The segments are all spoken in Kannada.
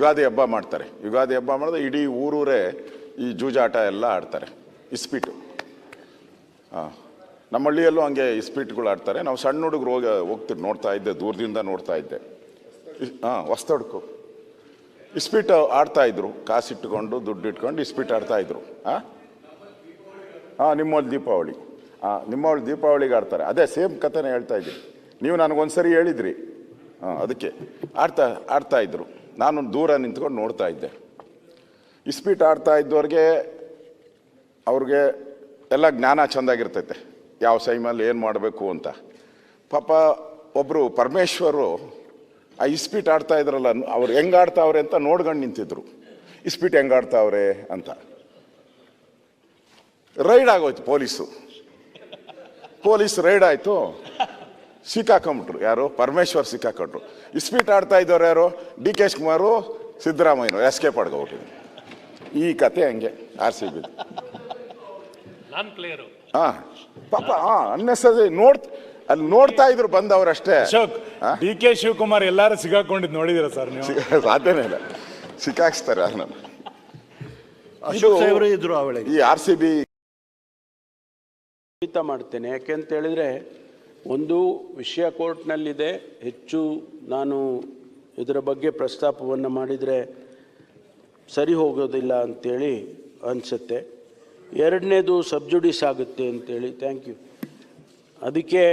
ಯುಗಾದಿ ಹಬ್ಬ ಮಾಡ್ತಾರೆ. ಯುಗಾದಿ ಹಬ್ಬ ಮಾಡಿದ್ರೆ ಇಡೀ ಊರೂರೇ ಈ ಜೂಜಾಟ ಎಲ್ಲ ಆಡ್ತಾರೆ, ಇಸ್ಪೀಟು. ನಮ್ಮ ಹಳ್ಳಿಯಲ್ಲೂ ಹಂಗೆ ಇಸ್ಪೀಟ್ಗಳು ಆಡ್ತಾರೆ. ನಾವು ಸಣ್ಣ ಹುಡುಗರು ಹೋಗ್ತೀವಿ, ನೋಡ್ತಾ ಇದ್ದೆ, ದೂರದಿಂದ ನೋಡ್ತಾ ಇದ್ದೆ. ಹೊಸ್ತಡ್ಕು ಇಸ್ಪೀಟ್ ಆಡ್ತಾಯಿದ್ರು, ಕಾಸಿಟ್ಕೊಂಡು ದುಡ್ಡು ಇಟ್ಕೊಂಡು ಇಸ್ಪೀಟ್ ಆಡ್ತಾಯಿದ್ರು. ನಿಮ್ಮಲ್ಲಿ ದೀಪಾವಳಿ ನಿಮ್ಮವಳು ದೀಪಾವಳಿಗೆ ಆಡ್ತಾರೆ. ಅದೇ ಸೇಮ್ ಕಥೆನೇ ಹೇಳ್ತಾ ಇದ್ದೀನಿ. ನೀವು ನನಗೊಂದ್ಸರಿ ಹೇಳಿದ್ರಿ, ಅದಕ್ಕೆ ಆಡ್ತಾಯಿದ್ರು. ನಾನು ದೂರ ನಿಂತ್ಕೊಂಡು ನೋಡ್ತಾ ಇದ್ದೆ. ಇಸ್ಪೀಟ್ ಆಡ್ತಾ ಇದ್ದವ್ರಿಗೆ ಅವ್ರಿಗೆ ಎಲ್ಲ ಜ್ಞಾನ ಚೆಂದಾಗಿರ್ತೈತೆ, ಯಾವ ಸೈಮಲ್ಲಿ ಏನು ಮಾಡಬೇಕು ಅಂತ. ಪಾಪ ಒಬ್ಬರು ಪರಮೇಶ್ವರು ಆ ಇಸ್ಪೀಟ್ ಆಡ್ತಾ ಇದ್ರಲ್ಲ, ಅವ್ರು ಹೆಂಗೆ ಆಡ್ತಾವ್ರೆ ಅಂತ ನೋಡ್ಕೊಂಡು ನಿಂತಿದ್ರು. ಇಸ್ಪೀಟ್ ಹೆಂಗೆ ಆಡ್ತಾವ್ರೆ ಅಂತ. ರೈಡ್ ಆಗೋಯ್ತು, ಪೊಲೀಸ್ ರೈಡ್ ಆಯಿತು. ಸಿಕ್ಕಾಕೊಂಬಿಟ್ರು. ಯಾರು? ಪರಮೇಶ್ವರ್ ಸಿಕ್ಕಾಕೊಂಡ್ರು. ಇಸ್ಪೀಟ್ ಆಡ್ತಾ ಇದ್ದವ್ರು ಯಾರು? ಡಿ ಕೆ ಶಿವಕುಮಾರು, ಸಿದ್ದರಾಮಯ್ಯನವರು ಎಸ್ಕೇಪ್ ಆಡ್ಕೊಬಿಟ್ಟಿದ್ರು. ಈ ಕತೆ ಹಂಗೆ RCB. ಪಾಪ ಅನ್ನೆಸರಿ ಅಲ್ಲಿ ನೋಡ್ತಾ ಇದ್ರು ಬಂದವರಷ್ಟೇ. ಡಿ ಕೆ ಶಿವಕುಮಾರ್ ಎಲ್ಲಾರು ಸಿಗಾಕೊಂಡಿದ್ದು ನೋಡಿದಿರ ಸರ್ ನೀವು? ಸಾಧ್ಯನೇ ಇಲ್ಲ, ಸಿಕ್ಕಾಕ್ಸ್ತಾರೆ. ಈ RCB ಮಾಡ್ತೇನೆ. ಯಾಕೆಂತ ಹೇಳಿದ್ರೆ, ಒಂದು ವಿಷಯ ಕೋರ್ಟ್ನಲ್ಲಿದೆ, ಹೆಚ್ಚು ನಾನು ಇದರ ಬಗ್ಗೆ ಪ್ರಸ್ತಾಪವನ್ನು ಮಾಡಿದರೆ ಸರಿ ಹೋಗೋದಿಲ್ಲ ಅಂಥೇಳಿ ಅನಿಸುತ್ತೆ. ಎರಡನೇದು ಸಬ್ಜುಡಿಸ್ ಆಗುತ್ತೆ ಅಂತೇಳಿ, ಥ್ಯಾಂಕ್ ಯು, ಅದಕ್ಕೆ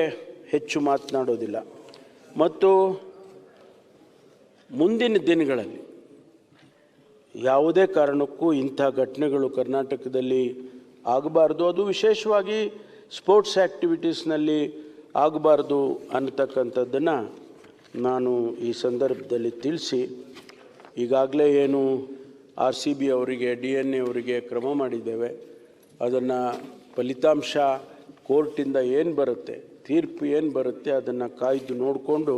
ಹೆಚ್ಚು ಮಾತನಾಡೋದಿಲ್ಲ. ಮತ್ತು ಮುಂದಿನ ದಿನಗಳಲ್ಲಿ ಯಾವುದೇ ಕಾರಣಕ್ಕೂ ಇಂಥ ಘಟನೆಗಳು ಕರ್ನಾಟಕದಲ್ಲಿ ಆಗಬಾರ್ದು, ಅದು ವಿಶೇಷವಾಗಿ ಸ್ಪೋರ್ಟ್ಸ್ ಆ್ಯಕ್ಟಿವಿಟೀಸ್ನಲ್ಲಿ ಆಗಬಾರ್ದು ಅನ್ನತಕ್ಕಂಥದ್ದನ್ನು ನಾನು ಈ ಸಂದರ್ಭದಲ್ಲಿ ತಿಳಿಸಿ, ಈಗಾಗಲೇ ಏನು RCB ಅವರಿಗೆ DNA ಅವರಿಗೆ ಕ್ರಮ ಮಾಡಿದ್ದೇವೆ, ಅದನ್ನು ಫಲಿತಾಂಶ ಕೋರ್ಟಿಂದ ಏನು ಬರುತ್ತೆ, ತೀರ್ಪು ಏನು ಬರುತ್ತೆ, ಅದನ್ನು ಕಾಯ್ದು ನೋಡಿಕೊಂಡು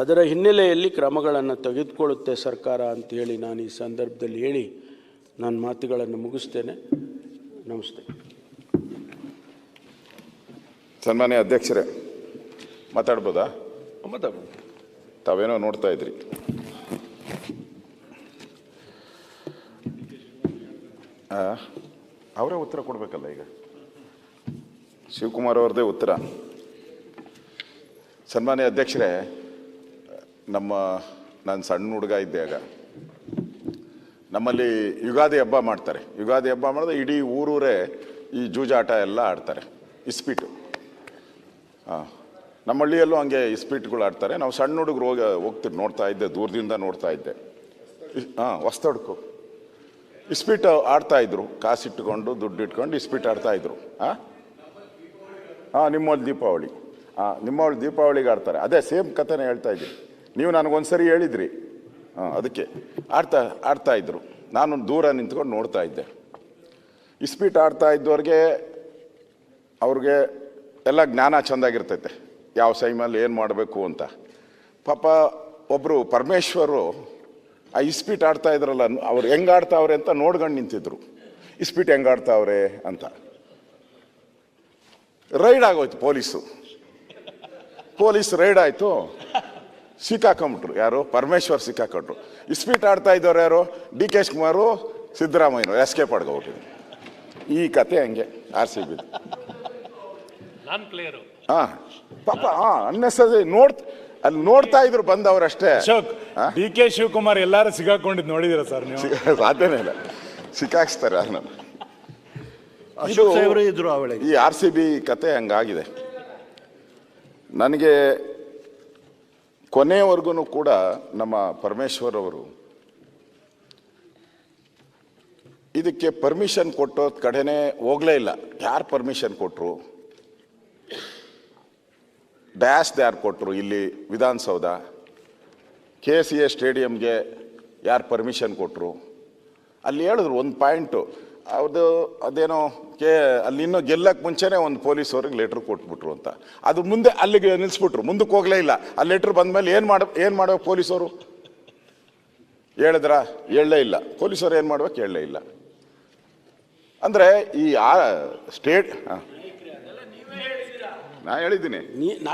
ಅದರ ಹಿನ್ನೆಲೆಯಲ್ಲಿ ಕ್ರಮಗಳನ್ನು ತೆಗೆದುಕೊಳ್ಳುತ್ತೆ ಸರ್ಕಾರ ಅಂತೇಳಿ ನಾನು ಈ ಸಂದರ್ಭದಲ್ಲಿ ಹೇಳಿ ನಾನು ಮಾತುಗಳನ್ನು ಮುಗಿಸ್ತೇನೆ. ನಮಸ್ತೆ. ಸನ್ಮಾನ್ಯ ಅಧ್ಯಕ್ಷರೇ, ಮಾತಾಡ್ಬೋದಾ? ತಾವೇನೋ ನೋಡ್ತಾ ಇದ್ರಿ. ಅವರೇ ಉತ್ತರ ಕೊಡಬೇಕಲ್ಲ. ಈಗ ಶಿವಕುಮಾರ್ ಅವ್ರದ್ದೇ ಉತ್ತರ. ಸನ್ಮಾನ್ಯ ಅಧ್ಯಕ್ಷರೇ, ನಾನು ಸಣ್ಣ ಹುಡುಗ ಇದ್ದೆ ಆಗ. ನಮ್ಮಲ್ಲಿ ಯುಗಾದಿ ಹಬ್ಬ ಮಾಡ್ತಾರೆ. ಯುಗಾದಿ ಹಬ್ಬ ಮಾಡಿದ್ರೆ ಇಡೀ ಊರೂರೇ ಈ ಜೂಜಾಟ ಎಲ್ಲ ಆಡ್ತಾರೆ, ಇಸ್ಪೀಟು. ನಮ್ಮ ಹಳ್ಳಿಯಲ್ಲೂ ಹಂಗೆ ಇಸ್ಪೀಟ್ಗಳು ಆಡ್ತಾರೆ. ನಾವು ಸಣ್ಣ ಹುಡುಗರು ಹೋಗ್ತೀವಿ, ನೋಡ್ತಾ ಇದ್ದೆ, ದೂರದಿಂದ ನೋಡ್ತಾ ಇದ್ದೆ. ಹೊಸ್ತಡ್ಕು ಇಸ್ಪೀಟ್ ಆಡ್ತಾಯಿದ್ರು, ಕಾಸಿಟ್ಕೊಂಡು ದುಡ್ಡು ಇಟ್ಕೊಂಡು ಇಸ್ಪೀಟ್ ಆಡ್ತಾಯಿದ್ರು. ನಿಮ್ಮಲ್ಲಿ ದೀಪಾವಳಿಗೆ ಆಡ್ತಾರೆ. ಅದೇ ಸೇಮ್ ಕಥೆನೇ ಹೇಳ್ತಾ ಇದ್ದೀನಿ. ನೀವು ನನಗೊಂದ್ಸರಿ ಹೇಳಿದ್ರಿ, ಅದಕ್ಕೆ ಆಡ್ತಾಯಿದ್ರು. ನಾನು ದೂರ ನಿಂತ್ಕೊಂಡು ನೋಡ್ತಾ ಇದ್ದೆ. ಇಸ್ಪೀಟ್ ಆಡ್ತಾ ಇದ್ದವ್ರಿಗೆ ಅವ್ರಿಗೆ ಎಲ್ಲ ಜ್ಞಾನ ಚೆಂದಾಗಿರ್ತೈತೆ, ಯಾವ ಸೈಮಲ್ಲಿ ಏನು ಮಾಡಬೇಕು ಅಂತ. ಪಾಪ ಒಬ್ಬರು ಪರಮೇಶ್ವರು ಆ ಇಸ್ಪೀಟ್ ಆಡ್ತಾ ಇದ್ರಲ್ಲ, ಅವ್ರು ಹೆಂಗೆ ಆಡ್ತಾವ್ರೆ ಅಂತ ನೋಡ್ಕೊಂಡು ನಿಂತಿದ್ರು. ಇಸ್ಪೀಟ್ ಹೆಂಗೆ ಆಡ್ತಾವ್ರೆ ಅಂತ. ರೈಡ್ ಆಗೋಯ್ತು, ಪೊಲೀಸ್ ರೈಡ್ ಆಯಿತು. ಸಿಕ್ಕಾಕೊಂಬಿಟ್ರು. ಯಾರು? ಪರಮೇಶ್ವರ್ ಸಿಕ್ಕಾಕೊಂಡ್ರು. ಇಸ್ಪೀಟ್ ಆಡ್ತಾ ಇದ್ದವ್ರು ಯಾರು? ಡಿ ಕೆ ಶಿವಕುಮಾರು, ಸಿದ್ದರಾಮಯ್ಯನವರು ಎಸ್ಕೇಪ್ ಆಡ್ಕೊಬಿಟ್ಟಿದ್ರು. ಈ ಕತೆ ಹಂಗೆ RCB. ಪಾಪ ಅನ್ನೆಸರಿ ಅಲ್ಲಿ ನೋಡ್ತಾ ಇದ್ರು ಬಂದವರಷ್ಟೇ. ಡಿ ಕೆ ಶಿವಕುಮಾರ್ ಎಲ್ಲಾರು ಸಿಗಾಕೊಂಡಿದ್ದು ನೋಡಿದಿರ ಸರ್ ನೀವು? ಸಾಧ್ಯನೇ ಇಲ್ಲ, ಸಿಕ್ಕಾಕ್ಸ್ತಾರೆ. ಈ RCB ಕತೆ ಹಂಗಾಗಿದೆ. ನನಗೆ ಕೊನೆಯವರೆಗೂ ಕೂಡ ನಮ್ಮ ಪರಮೇಶ್ವರ್ ಅವರು ಇದಕ್ಕೆ ಪರ್ಮಿಷನ್ ಕೊಟ್ಟೋದ್ ಕಡೆನೇ ಹೋಗಲೇ ಇಲ್ಲ. ಯಾರು ಪರ್ಮಿಷನ್ ಕೊಟ್ಟರು? ಯಾರು ಕೊಟ್ಟರು? ಇಲ್ಲಿ ವಿಧಾನಸೌಧ, KCA ಸ್ಟೇಡಿಯಂಗೆ ಯಾರು ಪರ್ಮಿಷನ್ ಕೊಟ್ಟರು? ಅಲ್ಲಿ ಹೇಳಿದ್ರು ಒಂದು ಪಾಯಿಂಟು, ಅವ್ರದ್ದು ಅದೇನೋ ಅಲ್ಲಿ ಇನ್ನೂ ಗೆಲ್ಲಕ್ಕೆ ಮುಂಚೆನೇ ಒಂದು ಪೊಲೀಸವ್ರಿಗೆ ಲೆಟ್ರ್ ಕೊಟ್ಬಿಟ್ರು ಅಂತ. ಅದು ಮುಂದೆ ಅಲ್ಲಿಗೆ ನಿಲ್ಲಿಸ್ಬಿಟ್ರು, ಮುಂದಕ್ಕೆ ಹೋಗಲೇ ಇಲ್ಲ. ಆ ಲೆಟ್ರ್ ಬಂದಮೇಲೆ ಏನು ಮಾಡೋ ಪೊಲೀಸವರು ಹೇಳಿದ್ರಾ? ಹೇಳಲೇ ಇಲ್ಲ. ಪೊಲೀಸರು ಏನು ಮಾಡ್ಬೇಕು? ಹೇಳಲೇ ಇಲ್ಲ. ಅಂದರೆ ಈ ನಾ ಹೇಳಿದ್ದೀನಿ.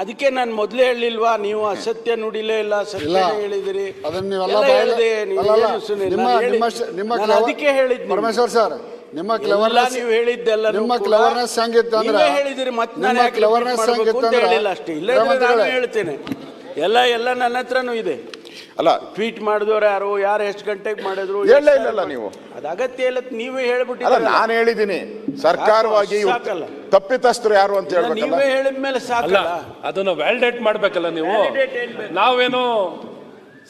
ಅದಕ್ಕೆ ನಾನು ಮೊದಲೇ ಹೇಳಿಲ್ವಾ, ನೀವು ಅಸತ್ಯ ನುಡಿಲೇ ಇಲ್ಲ, ಸತ್ಯ ಹೇಳಿದಿರಿ. ಅದನ್ನ ನೀವೆಲ್ಲ ಎಲ್ಲ ಬಾಯಲ್ಲಿ- ಹೇಳ್ದೆ, ನೀವು ಅಲ್ಲಲ್ಲ, ಏನು ಸುನಿಲ್? ನಿಮ್ಮ- ನಾನು ನಿಮ್ಮ- ಹೇಳಿದ್ದು. ನಿಮ್ಮ ನಾನು clever- ಅದಕ್ಕೆ ಹೇಳಿದ್ದು ಪರಮೇಶ್ವರ್ ಸರ್, ನಿಮ್ಮ ಎಲ್ಲ ಕ್ಲೆವರ್ನೆಸ್, ನೀವು ಹೇಳಿದ್ದೆಲ್ಲ ನಿಮ್ಮ ಕ್ಲೆವರ್ನೆಸ್ ಹೆಂಗಿತ್ತು ಅಂದ್ರೆ, ನೀವೇ ಹೇಳಿದಿರಿ, ಮತ್ತೆ ನಾನು ನಿಮ್ಮ ಯಾಕೆ ಕ್ಲೆವರ್ನೆಸ್ repeat ಮಾಡ್ಬೇಕು ಅಂತ ಹೆಂಗಿತ್ತು ಅಂದ್ರೆ, ಹೇಳಿಲ್ಲ ಅಷ್ಟೇ. ಇಲ್ಲ ಇದ್ರೆ ನಾನು ಹೇಳ್ತೇನೆ, ಎಲ್ಲ ನನ್ನ ಹತ್ರನೂ ಇದೆ. ಅಲ್ಲ ಟ್ವೀಟ್ ಮಾಡಿದವ್ರು ಯಾರು ಎಷ್ಟು ಗಂಟೆಗೆ ಮಾಡಿದ್ರು ಹೇಳಲೇ ಇಲ್ಲಲ್ಲ ನೀವು. ಅದು ಅಗತ್ಯ ಇಲ್ಲ, ನೀವೇ ಅಲ್ಲ ಹೇಳ್ಬಿಟ್ಟಿಲ್ಲ. ನಾನು ಹೇಳಿದ್ದೀನಿ ಸರ್ಕಾರವಾಗಿ ಇವ್ರು ಸಾಕಲ್ಲ. ತಪ್ಪಿತಸ್ಥರು ಯಾರು ಅಂತ ಹೇಳ್ಬೇಕಲ್ಲ. ನೀವೇ ಹೇಳಿದ್ಮೇಲೆ ಅಲ್ಲ, ಸಾಕಲ್ಲ. ಅದನ್ನ ವ್ಯಾಲಿಡೇಟ್ ಮಾಡ್ಬೇಕಲ್ಲ ನೀವು. Validate ಏನ್ ಬೇಕು? ನಾವೇನು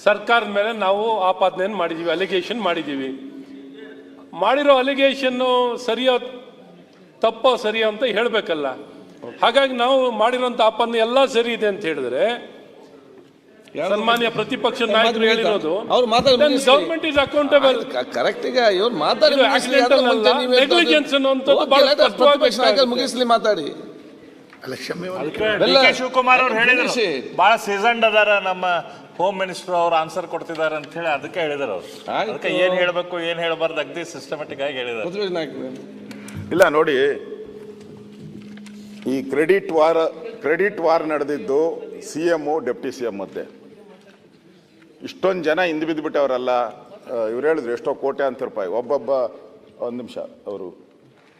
ಸರ್ಕಾರದ ಮೇಲೆ ನಾವು ಆಪಾದನೆಯನ್ನು ಮಾಡಿದೀವಿ, ಅಲಿಗೇಷನ್ ಮಾಡಿದೀವಿ. ಮಾಡಿರೋ ಅಲಿಗೇಷನ್ ಸರಿಯೋ ತಪ್ಪೋ ಸರಿಯೋ ಅಂತ ಹೇಳ್ಬೇಕಲ್ಲ. ಹಾಗಾಗಿ ನಾವು ಮಾಡಿರೋಂಥ ಆಪಾದನೆ ಎಲ್ಲ ಸರಿ ಇದೆ ಅಂತ ಹೇಳಿದ್ರೆ, ಸನ್ಮಾನ್ಯ ಪ್ರತಿಪಕ್ಷ ನಾಯಕರು ಹೇಳಿರೋದು ಅವ್ರು ಮಾತಾಡಿ ಗವರ್ಮೆಂಟ್ ಇಸ್ ಅಕೌಂಟೇಬಲ್. ಕರೆಕ್ಟ್. ಈಗ ಇವ್ರು ಮಾತಾಡಿ ಇದು accidental ಅಲ್ಲ, negligence ಅನ್ನುವಂಥದ್ದು ಬಹಳ ಸ್ಪಷ್ಟವಾಗಿ ಪ್ರತಿಪಕ್ಷ ಮುಗಿಸ್ಲಿ ಮಾತಾಡಿ. ಡಿ ಕೆ ಶಿವಕುಮಾರ್ ಅವ್ರು ಹೇಳಿದ್ರು ಬಹಳ ಸೀಸನ್ಡ್ ಅದಾರ ನಮ್ಮ ಹೋಮ್ ಮಿನಿಸ್ಟರ್ ಅವ್ರು ಆನ್ಸರ್ ಕೊಡ್ತಿದ್ದಾರೆ ಅಂತ ಹೇಳಿ ಅದಕ್ಕೆ ಹೇಳಿದಾರೆ ಅವ್ರು. ಅದಕ್ಕೆ ಏನ್ ಹೇಳ್ಬೇಕು ಏನ್ ಹೇಳ್ಬಾರ್ದು ಅಗ್ದಿ ಸಿಸ್ಟಮೆಟಿಕ್ ಆಗಿ ಹೇಳಿದಾರೆ. ಪ್ರತಿಪಕ್ಷ ನಾಯಕರು ಇಲ್ಲ ನೋಡಿ, ಈ ಕ್ರೆಡಿಟ್ ವಾರ್ ನಡೆದಿದ್ದು CM ಡೆಪ್ಟಿ CM ಮಧ್ಯೆ. ಇಷ್ಟೊಂದು ಜನ ಹಿಂದೆ ಬಿದ್ದುಬಿಟ್ಟವರಲ್ಲ. ಇವ್ರು ಹೇಳಿದ್ರು ಎಷ್ಟೋ ಕೋಟ್ಯಾಂತರ ರೂಪಾಯಿ ಒಬ್ಬೊಬ್ಬ. ಒಂದು ನಿಮಿಷ, ಅವರು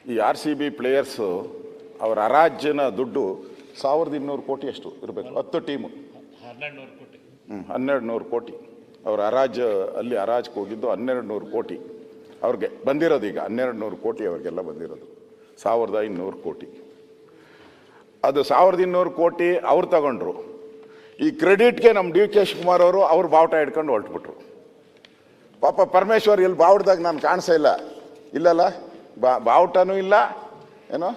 ಈ RCB ಪ್ಲೇಯರ್ಸು ಅವರ ಹರಾಜಿನ ದುಡ್ಡು 1200 ಕೋಟಿ ಅಷ್ಟು ಇರಬೇಕು. 10 ಟೀಮು 1200 ಕೋಟಿ ಅವ್ರ ಹರಾಜು, ಅಲ್ಲಿ ಹರಾಜ್ಗೆ ಹೋಗಿದ್ದು 1200 ಕೋಟಿ ಅವ್ರಿಗೆ ಬಂದಿರೋದು. ಈಗ 1200 ಕೋಟಿ ಅವ್ರಿಗೆಲ್ಲ ಬಂದಿರೋದು, 1200 ಕೋಟಿ. ಅದು 1200 ಕೋಟಿ ಅವ್ರು ತಗೊಂಡ್ರು. ಈ ಕ್ರೆಡಿಟ್ಗೆ ನಮ್ಮ DK ಶಿವಕುಮಾರ್ ಅವರು ಅವ್ರು ಬಾವುಟ ಹಿಡ್ಕೊಂಡು ಹೊರಟ್ಬಿಟ್ರು. ಪಾಪ ಪರಮೇಶ್ವರ್ ಇಲ್ಲಿ ಬಾವುಟದಾಗ ನಾನು ಕಾಣಿಸೇ ಇಲ್ಲ. ಇಲ್ಲಲ್ಲ, ಬಾವುಟನೂ ಇಲ್ಲ, ಏನೋ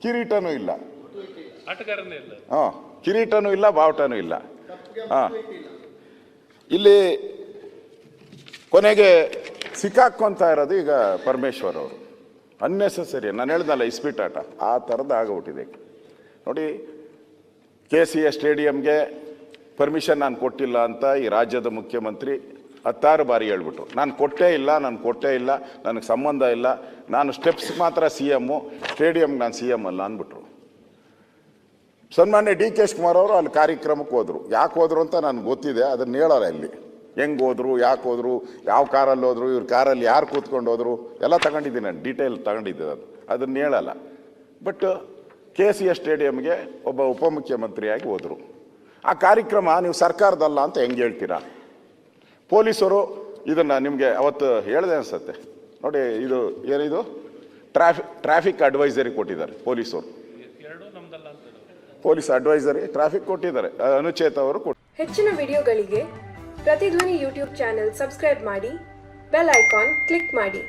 ಕಿರೀಟನೂ ಇಲ್ಲ. ಹಾಂ, ಕಿರೀಟನೂ ಇಲ್ಲ, ಬಾವುಟನೂ ಇಲ್ಲ. ಹಾಂ, ಇಲ್ಲಿ ಕೊನೆಗೆ ಸಿಕ್ಕಾಕೊಂತ ಇರೋದು ಈಗ ಪರಮೇಶ್ವರ್ ಅವರು. ಅನ್ನೆಸೆಸರಿ, ನಾನು ಹೇಳ್ದಲ್ಲ ಇಸ್ಪೀಟಾಟ, ಆ ಥರದ್ದು ಆಗೋಗ್ಬಿಟ್ಟಿದೆ ನೋಡಿ. KCA ಸ್ಟೇಡಿಯಂಗೆ ಪರ್ಮಿಷನ್ ನಾನು ಕೊಟ್ಟಿಲ್ಲ ಅಂತ ಈ ರಾಜ್ಯದ ಮುಖ್ಯಮಂತ್ರಿ 10 ಬಾರಿ ಹೇಳ್ಬಿಟ್ರು. ನಾನು ಕೊಟ್ಟೇ ಇಲ್ಲ, ನನಗೆ ಸಂಬಂಧ ಇಲ್ಲ, ನಾನು ಸ್ಟೆಪ್ಸ್ ಮಾತ್ರ CM, ಸ್ಟೇಡಿಯಂಗೆ ನಾನು CM ಅಲ್ಲ ಅಂದ್ಬಿಟ್ರು. ಸನ್ಮಾನ್ಯ DK ಶಿವಕುಮಾರ್ ಅವರು ಅಲ್ಲಿ ಕಾರ್ಯಕ್ರಮಕ್ಕೆ ಹೋದರು. ಯಾಕೆ ಹೋದ್ರು ಅಂತ ನನಗೆ ಗೊತ್ತಿದೆ, ಅದನ್ನು ಹೇಳೋಲ್ಲ ಇಲ್ಲಿ. ಹೆಂಗೆ ಹೋದ್ರು, ಯಾಕೆ ಹೋದ್ರು, ಯಾವ ಕಾರಲ್ಲಿ ಹೋದ್ರು, ಇವ್ರ ಕಾರಲ್ಲಿ ಯಾರು ಕೂತ್ಕೊಂಡು ಹೋದ್ರು ಎಲ್ಲ ತಗೊಂಡಿದ್ದೀನಿ, ನಾನು ಡೀಟೇಲ್ ತಗೊಂಡಿದ್ದೆ. ಅದನ್ನು ಹೇಳಲ್ಲ. ಬಟ್ KCA ಸ್ಟೇಡಿಯಂಗೆ ಒಬ್ಬ ಉಪಮುಖ್ಯಮಂತ್ರಿಯಾಗಿ ಹೋದರು. ಆ ಕಾರ್ಯಕ್ರಮ ನೀವು ಸರ್ಕಾರದಲ್ಲ ಅಂತ ಹೆಂಗೆ ಹೇಳ್ತೀರಾ? ಪೊಲೀಸರು ಇದನ್ನು ನಿಮಗೆ ಅವತ್ತು ಹೇಳಿದೆ ಅನಿಸುತ್ತೆ ನೋಡಿ. ಇದು ಏನಿದು ಟ್ರಾಫಿಕ್ ಅಡ್ವೈಸರಿ ಕೊಟ್ಟಿದ್ದಾರೆ ಪೊಲೀಸರು. ಪೊಲೀಸ್ ಅಡ್ವೈಸರಿ ಟ್ರಾಫಿಕ್ ಕೊಟ್ಟಿದ್ದಾರೆ, ಅನುಚೇತ ಅವರು ಕೊಟ್ಟು. ಹೆಚ್ಚಿನ ವಿಡಿಯೋಗಳಿಗೆ ಪ್ರತಿಧ್ವನಿ ಯೂಟ್ಯೂಬ್ ಚಾನೆಲ್ ಸಬ್ಸ್ಕ್ರೈಬ್ ಮಾಡಿ, ಬೆಲ್ ಐಕಾನ್ ಕ್ಲಿಕ್ ಮಾಡಿ.